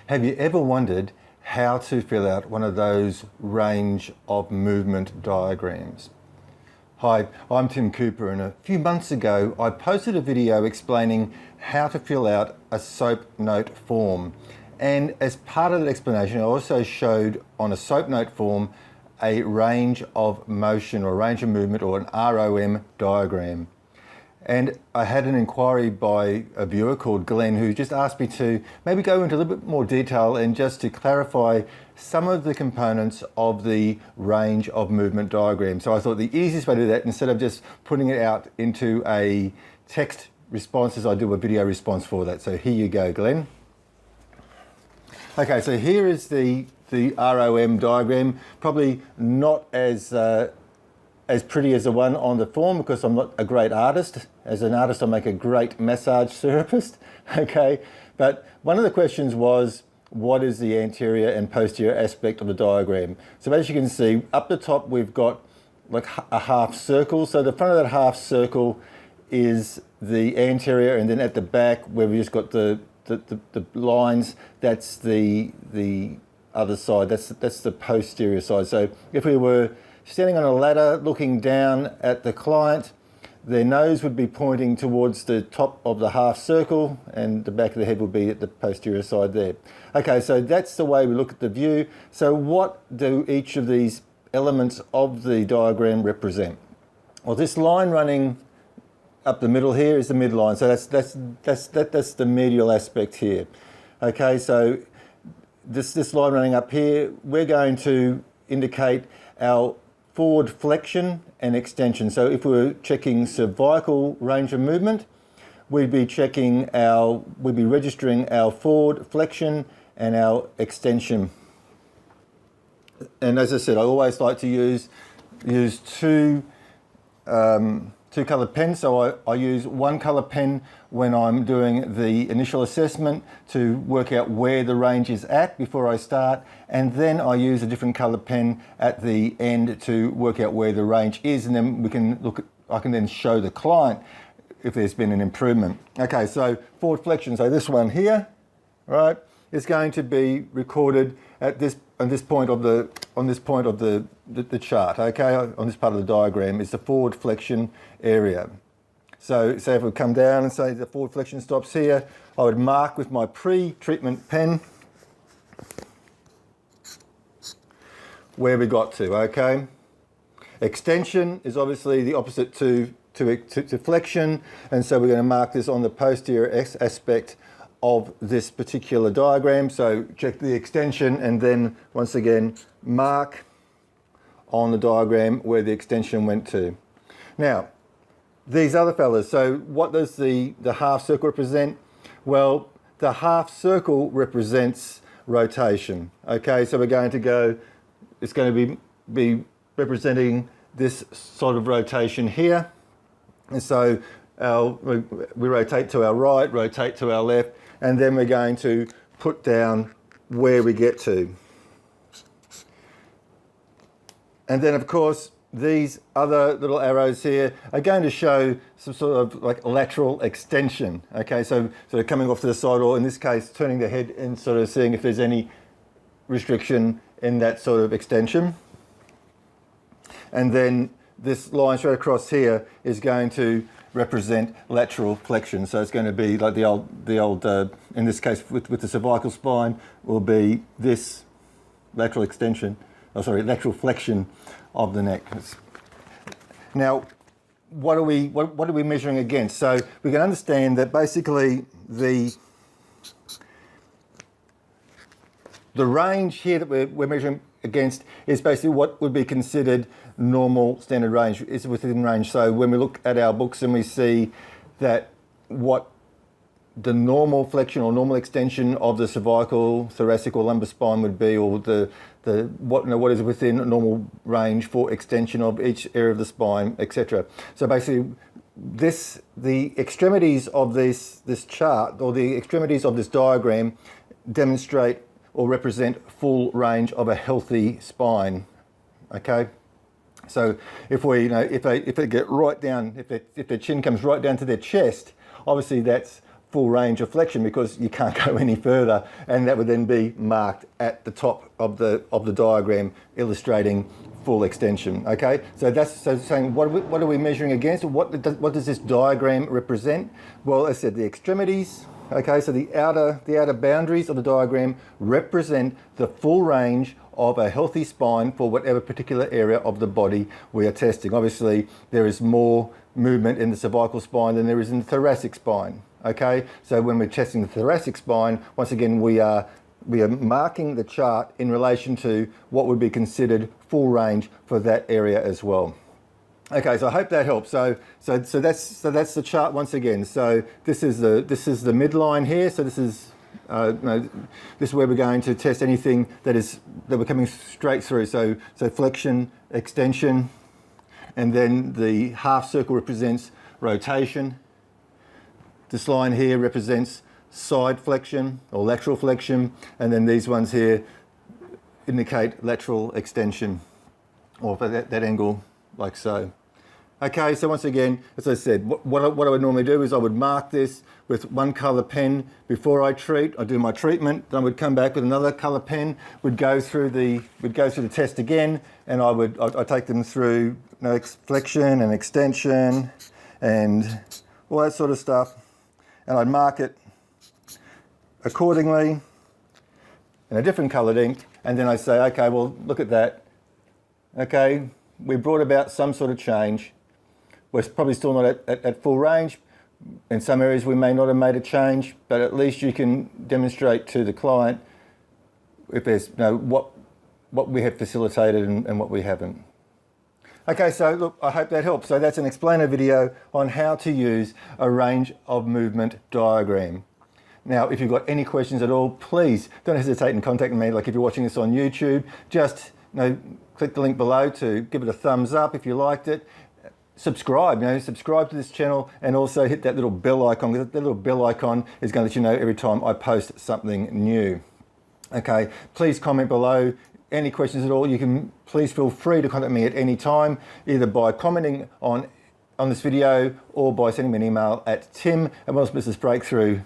Have you ever wondered how to fill out one of those range of movement diagrams? Hi, I'm Tim Cooper, and a few months ago I posted a video explaining how to fill out a SOAP note form. And as part of that explanation, I also showed on a SOAP note form a range of motion or range of movement, or an ROM diagram. And I had an inquiry by a viewer called Glenn, who just asked me to maybe go into a little bit more detail and just to clarify some of the components of the range of movement diagram. So I thought the easiest way to do that, instead of just putting it out into a text response, is I do a video response for that. So here you go, Glenn. Okay, so here is the ROM diagram. Probably not as pretty as the one on the form, because I'm not a great artist. As an artist, I make a great massage therapist, okay? But one of the questions was, what is the anterior and posterior aspect of the diagram? So as you can see, up the top, we've got like a half circle. So the front of that half circle is the anterior, and then at the back, where we just got the lines, that's the other side, that's the posterior side. So if we were standing on a ladder looking down at the client, their nose would be pointing towards the top of the half circle, and the back of the head would be at the posterior side there. Okay, so that's the way we look at the view. So what do each of these elements of the diagram represent? Well, this line running up the middle here is the midline. So that's the medial aspect here. Okay, so this line running up here, we're going to indicate our forward flexion and extension. So if we were checking cervical range of movement, we'd be registering our forward flexion and our extension. And as I said, I always like to use two colored pens. So I use one color pen when I'm doing the initial assessment to work out where the range is at before I start, and then I use a different color pen at the end to work out where the range is, and then I can then show the client if there's been an improvement. Okay, so forward flexion, so this one here, right, is going to be recorded at this point of the chart, okay, on this part of the diagram is the forward flexion area. So say if we come down and say the forward flexion stops here, I would mark with my pre-treatment pen where we got to, okay. Extension is obviously the opposite to flexion, and so we're going to mark this on the posterior aspect of this particular diagram. So check the extension, and then once again mark on the diagram where the extension went to. Now, these other fellas, so what does the half circle represent? Well, the half circle represents rotation. Okay, so we're going to go, it's going to be representing this sort of rotation here. And so we rotate to our right, rotate to our left, and then we're going to put down where we get to. And then of course, these other little arrows here are going to show some sort of like lateral extension. Okay, so sort of coming off to the side, or in this case, turning the head and sort of seeing if there's any restriction in that sort of extension. And then this line straight across here is going to represent lateral flexion. So it's going to be like the old in this case with the cervical spine, will be this lateral extension, lateral flexion of the neck. Now, what are we measuring against? So we can understand that basically the range here that we're measuring against is basically what would be considered normal standard range. It's within range. So when we look at our books and we see that what the normal flexion or normal extension of the cervical, thoracic or lumbar spine would be, or what is within normal range for extension of each area of the spine, etc. So basically the extremities of this chart, or the extremities of this diagram, demonstrate or represent full range of a healthy spine. Okay, so if we, if they get right down, if their chin comes right down to their chest, obviously that's full range of flexion because you can't go any further, and that would then be marked at the top of the diagram illustrating full extension. Okay, so that's saying what are we measuring against? What does this diagram represent? Well, as I said, the extremities. Okay, so the outer boundaries of the diagram represent the full range of a healthy spine for whatever particular area of the body we are testing. Obviously, there is more movement in the cervical spine than there is in the thoracic spine. Okay, so when we're testing the thoracic spine, once again, we are marking the chart in relation to what would be considered full range for that area as well. Okay, so I hope that helps. So that's the chart once again. So this is the midline here. So this is this is where we're going to test anything that we're coming straight through. So flexion, extension, and then the half circle represents rotation. This line here represents side flexion or lateral flexion, and then these ones here indicate lateral extension, or for that angle like so. Okay, so once again, as I said, what I would normally do is I would mark this with one colour pen before I treat. I do my treatment, then I would come back with another colour pen, would go through the test again, and I'd take them through flexion and extension and all that sort of stuff, and I'd mark it accordingly in a different coloured ink, and then I say, okay, well, look at that. Okay, we brought about some sort of change. We're probably still not at full range. In some areas we may not have made a change, but at least you can demonstrate to the client if there's what we have facilitated and what we haven't. Okay, so look, I hope that helps. So that's an explainer video on how to use a range of movement diagram. Now, if you've got any questions at all, please don't hesitate in contacting me. Like if you're watching this on YouTube, just click the link below to give it a thumbs up if you liked it. Subscribe, subscribe to this channel, and also hit that little bell icon, because that little bell icon is going to let you know every time I post something new. Okay, please comment below. Any questions at all, you can please feel free to contact me at any time, either by commenting on this video or by sending me an email at tim@wellnessbusinessbreakthrough.com.